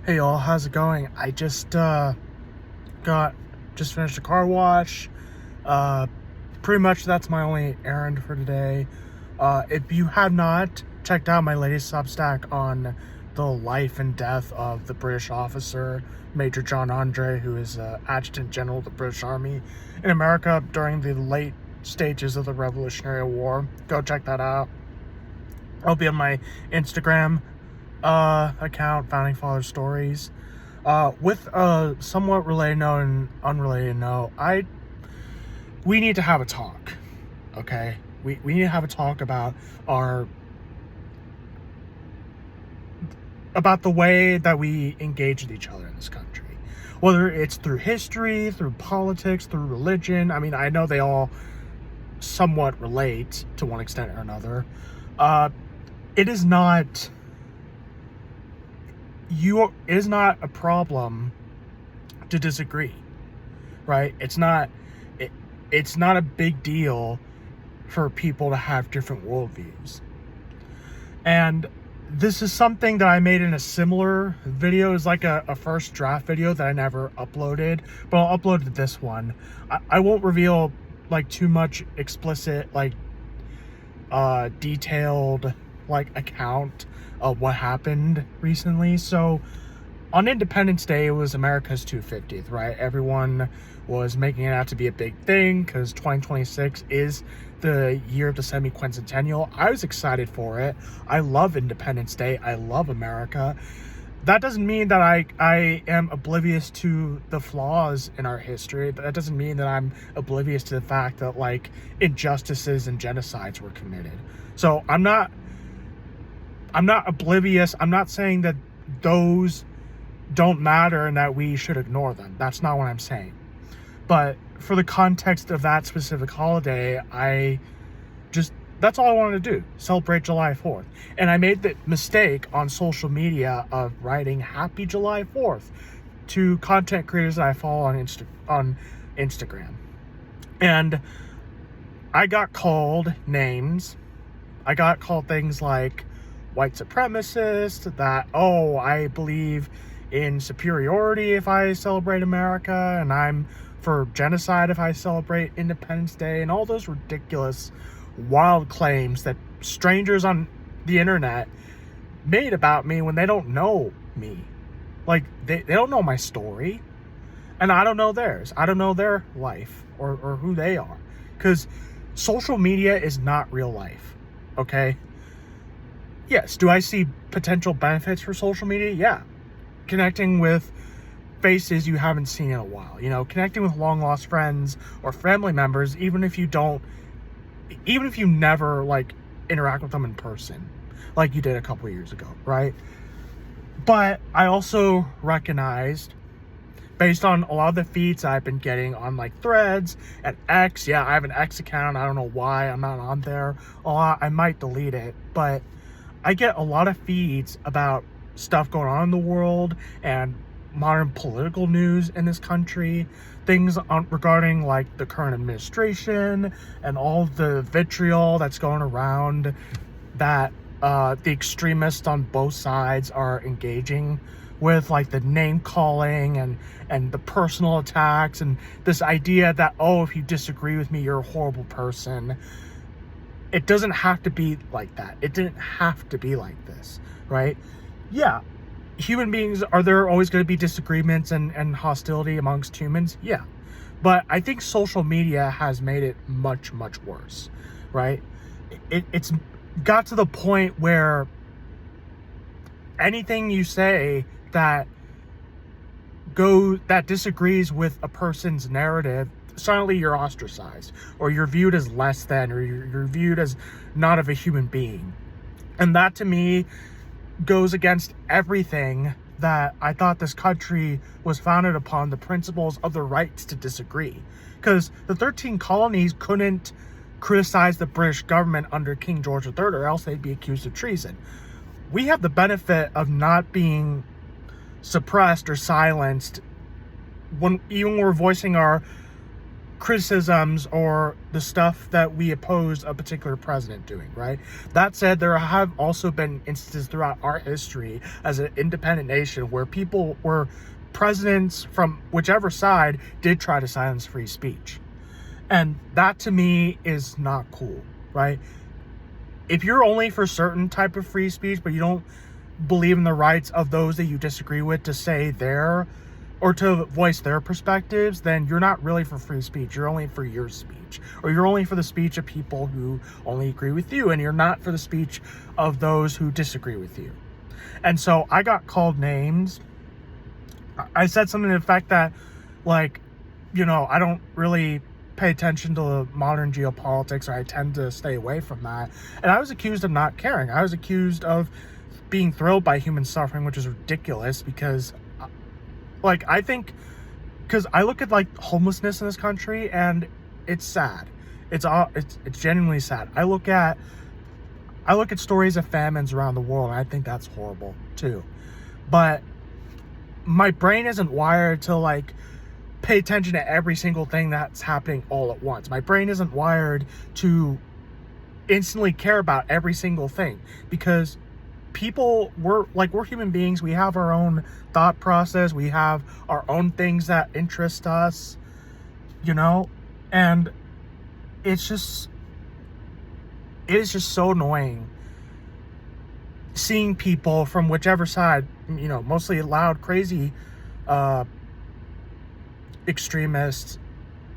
Hey y'all, how's it going? I got just finished a car wash. Uh Pretty much that's my only errand for today. If you have not checked out my latest Substack on the life and death of the British officer Major John Andre, who is Adjutant General of the British Army in America during the late stages of the Revolutionary War, go check that out. I'll be on my Instagram account, Founding Father Stories. With a somewhat related note and unrelated note, we need to have a talk. Okay, we need to have a talk about the way that we engage with each other in this country, whether it's through history, through politics, through religion. I mean, I know they all somewhat relate to one extent or another. It is not it is not a problem to disagree, right? It's not a big deal for people to have different worldviews. And this is something that I made in a similar video. It's like a first draft video that I never uploaded, but I'll upload this one. I won't reveal like too much explicit, like detailed like account of what happened recently. So on Independence Day, it was America's 250th, right? Everyone was making it out to be a big thing because 2026 is the year of the semi-quincentennial. I was excited for it. I love Independence Day. I love America. That doesn't mean that I am oblivious to the flaws in our history. That doesn't mean that I'm oblivious to the fact that like injustices and genocides were committed. So I'm not oblivious. I'm not saying that those don't matter and that we should ignore them. That's not what I'm saying. But for the context of that specific holiday, that's all I wanted to do, celebrate July 4th. And I made the mistake on social media of writing Happy July 4th to content creators that I follow on Instagram. And I got called names. I got called things like white supremacist, that, oh, I believe in superiority if I celebrate America, and I'm for genocide if I celebrate Independence Day, and all those ridiculous, wild claims that strangers on the internet made about me when they don't know me. Like, they don't know my story, and I don't know theirs. I don't know their life or who they are, because social media is not real life, okay? Yes, do I see potential benefits for social media? Yeah. Connecting with faces you haven't seen in a while, connecting with long lost friends or family members, even if you never like interact with them in person like you did a couple years ago, right? But I also recognized, based on a lot of the feeds I've been getting on like Threads and X, yeah, I have an X account, I don't know why I'm not on there a lot, I might delete it, but I get a lot of feeds about stuff going on in the world and modern political news in this country, things regarding like the current administration and all the vitriol that's going around that the extremists on both sides are engaging with, like the name calling and the personal attacks and this idea that, oh, if you disagree with me, you're a horrible person. It doesn't have to be like that. It didn't have to be like this, right? Yeah, human beings, are there always going to be disagreements and hostility amongst humans? Yeah. But I think social media has made it much, much worse, right? It's got to the point where anything you say that disagrees with a person's narrative, suddenly you're ostracized, or you're viewed as less than, or you're viewed as not of a human being. And that to me goes against everything that I thought this country was founded upon, the principles of the rights to disagree. Because the 13 colonies couldn't criticize the British government under King George III, or else they'd be accused of treason. We have the benefit of not being suppressed or silenced when we're voicing our criticisms or the stuff that we oppose a particular president doing, right? That said, there have also been instances throughout our history as an independent nation where presidents from whichever side did try to silence free speech. And that to me is not cool, right? If you're only for certain type of free speech, but you don't believe in the rights of those that you disagree with to say their or to voice their perspectives, then you're not really for free speech. You're only for your speech, or you're only for the speech of people who only agree with you, and you're not for the speech of those who disagree with you. And so I got called names. I said something to the effect that, like, I don't really pay attention to modern geopolitics, or I tend to stay away from that. And I was accused of not caring. I was accused of being thrilled by human suffering, which is ridiculous because I think, because I look at homelessness in this country and it's sad. It's genuinely sad. I look at stories of famines around the world and I think that's horrible too. But my brain isn't wired to pay attention to every single thing that's happening all at once. My brain isn't wired to instantly care about every single thing, because we're human beings. We have our own thought process. We have our own things that interest us, and it is just so annoying seeing people from whichever side, mostly loud, crazy, extremists,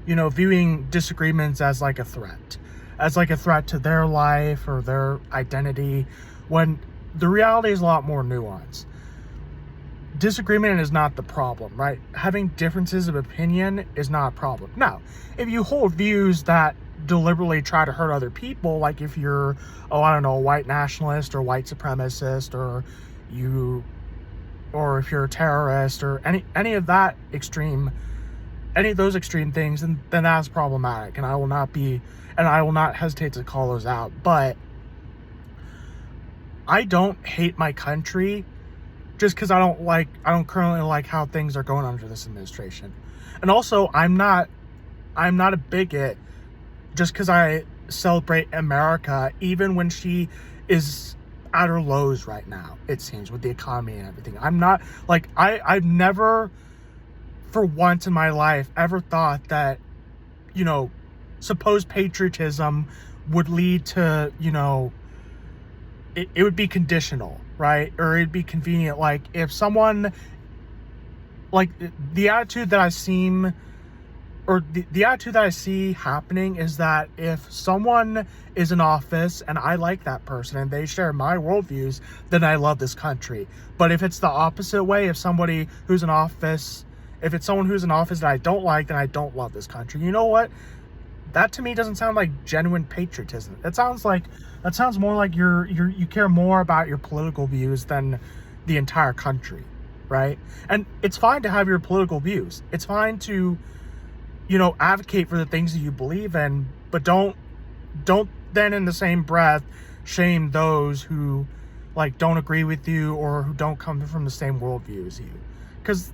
viewing disagreements as a threat to their life or their identity, when the reality is a lot more nuanced. Disagreement is not the problem, right? Having differences of opinion is not a problem. Now, if you hold views that deliberately try to hurt other people, like if you're, a white nationalist or white supremacist, or if you're a terrorist or any of those extreme things, then that's problematic, and I will not hesitate to call those out. But I don't hate my country just because I don't currently like how things are going under this administration. And also, I'm not a bigot just because I celebrate America, even when she is at her lows right now, it seems, with the economy and everything. I'm not, I've never, for once in my life, ever thought that, supposed patriotism would lead to, it would be conditional, right? Or it'd be convenient. If someone, the attitude that I see happening is that if someone is in office and I like that person and they share my worldviews, then I love this country. But if it's the opposite way, if it's someone who's in office that I don't like, then I don't love this country. You know what? That to me doesn't sound like genuine patriotism. That sounds more like you care more about your political views than the entire country, right? And it's fine to have your political views. It's fine to, advocate for the things that you believe in, but don't then in the same breath shame those who don't agree with you or who don't come from the same worldview as you. Because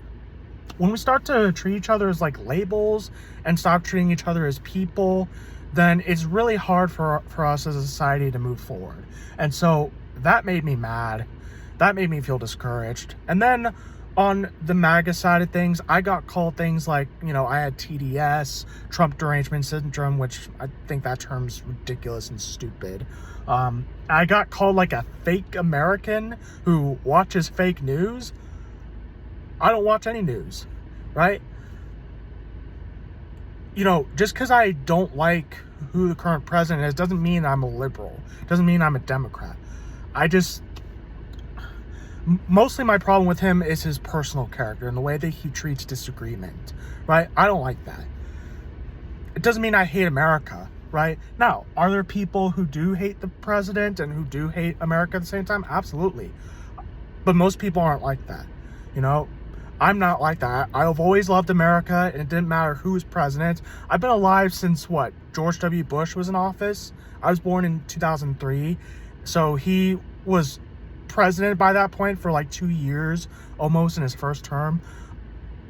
when we start to treat each other as labels and stop treating each other as people, then it's really hard for us as a society to move forward. And so that made me mad. That made me feel discouraged. And then on the MAGA side of things, I got called things like, I had TDS, Trump derangement syndrome, which I think that term's ridiculous and stupid. I got called a fake American who watches fake news. I don't watch any news, right? Just because I don't like who the current president is doesn't mean I'm a liberal. Doesn't mean I'm a Democrat. Mostly my problem with him is his personal character and the way that he treats disagreement, right? I don't like that. It doesn't mean I hate America, right? Now, are there people who do hate the president and who do hate America at the same time? Absolutely. But most people aren't like that, I'm not like that. I've always loved America, and it didn't matter who was president. I've been alive since, George W. Bush was in office. I was born in 2003, so he was president by that point for 2 years, almost, in his first term.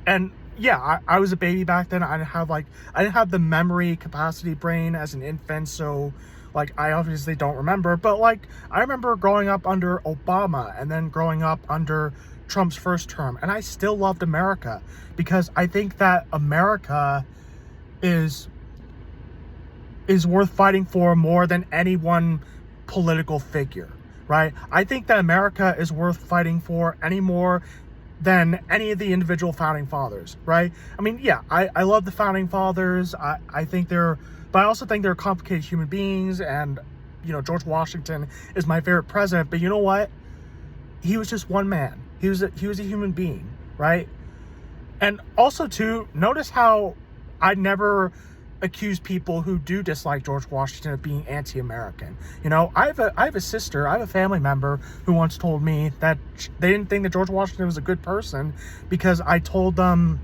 And yeah, I was a baby back then. I didn't have the memory capacity brain as an infant, so like I obviously don't remember, but like I remember growing up under Obama and then growing up under Trump's first term, and I still loved America because I think that America is worth fighting for more than any one political figure, right? I think that America is worth fighting for any more than any of the individual founding fathers, right? I mean, yeah, I love the founding fathers. I think but I also think they're complicated human beings, and, you know, George Washington is my favorite president, but you know what? He was just one man. He was a human being, right? And also, too, notice how I never accuse people who do dislike George Washington of being anti-American. You know, I have a sister, I have a family member who once told me that they didn't think that George Washington was a good person because I told them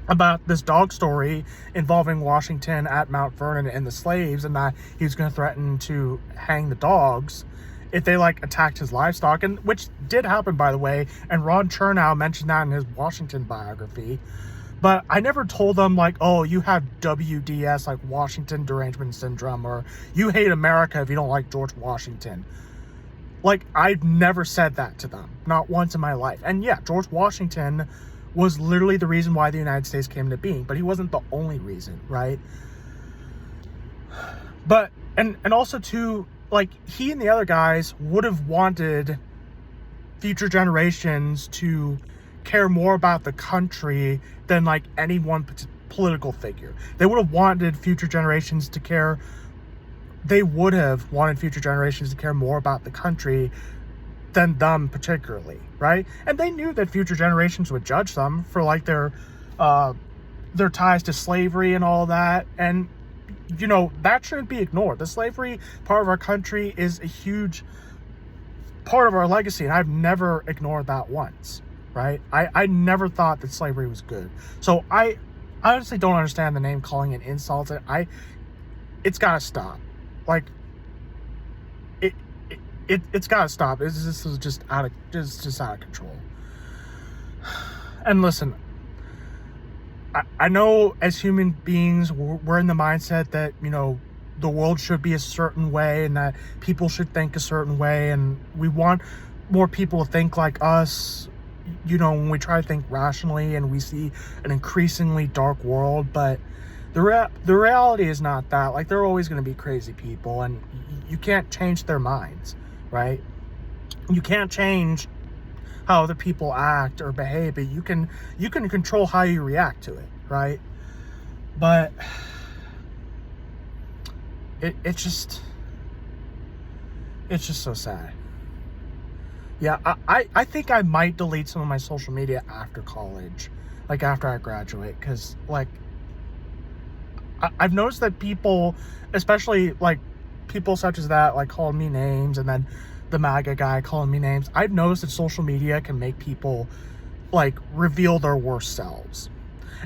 about this dog story involving Washington at Mount Vernon and the slaves, and that he was going to threaten to hang the dogs if they like attacked his livestock, and which did happen, by the way, and Ron Chernow mentioned that in his Washington biography. But I never told them like, oh, you have WDS, like Washington Derangement Syndrome, or you hate America if you don't like George Washington. Like, I've never said that to them, not once in my life. And yeah, George Washington was literally the reason why the United States came into being, but he wasn't the only reason, right? But, and also too, like, he and the other guys would have wanted future generations to care more about the country than like any one political figure. They would have wanted future generations to care. They would have wanted future generations to care more about the country than them particularly, right? And they knew that future generations would judge them for like their ties to slavery and all that. And you know, that shouldn't be ignored. The slavery part of our country is a huge part of our legacy, and I've never ignored that once. Right? I never thought that slavery was good. So I honestly don't understand the name calling it insult. It's gotta stop. Like it's gotta stop. This is just out of control. And listen, I know as human beings we're in the mindset that, you know, the world should be a certain way and that people should think a certain way, and we want more people to think like us. You know, when we try to think rationally and we see an increasingly dark world, but the reality is not that. Like, there are always going to be crazy people, and you can't change their minds, right? You can't change how other people act or behave, but you can control how you react to it, right? But it's just so sad. Yeah, I think I might delete some of my social media after college, like after I graduate, because like I've noticed that people, especially like people such as that, like calling me names, and then the MAGA guy calling me names. I've noticed that social media can make people like reveal their worst selves.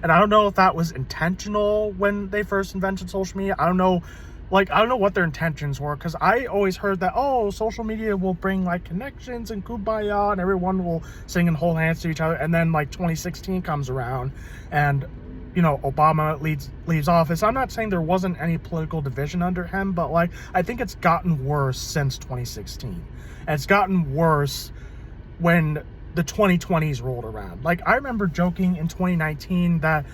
And I don't know if that was intentional when they first invented social media. I don't know what their intentions were, because I always heard that, oh, social media will bring like connections and kumbaya and everyone will sing and hold hands to each other. And then like 2016 comes around and, you know, Obama leaves office. I'm not saying there wasn't any political division under him, but like I think it's gotten worse since 2016. And it's gotten worse when the 2020s rolled around. Like, I remember joking in 2019 that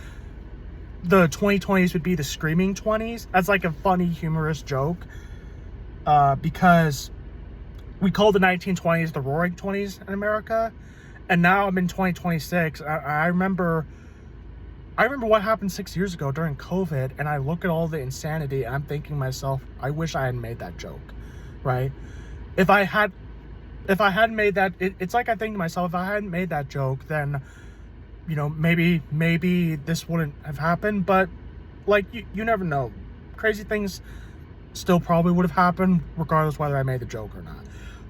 the 2020s would be the screaming 20s. That's like a funny, humorous joke, because we called the 1920s the roaring 20s in America, and now I'm in 2026. I remember what happened 6 years ago during COVID, and I look at all the insanity, and I'm thinking to myself, I wish I hadn't made that joke, right? If I hadn't made that, it's like I think to myself, if I hadn't made that joke, then, you know, maybe this wouldn't have happened. But like, you never know. Crazy things still probably would have happened regardless whether I made the joke or not.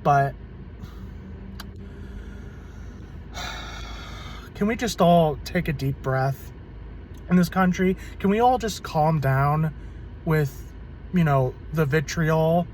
But can we just all take a deep breath in this country? Can we all just calm down with, you know, the vitriol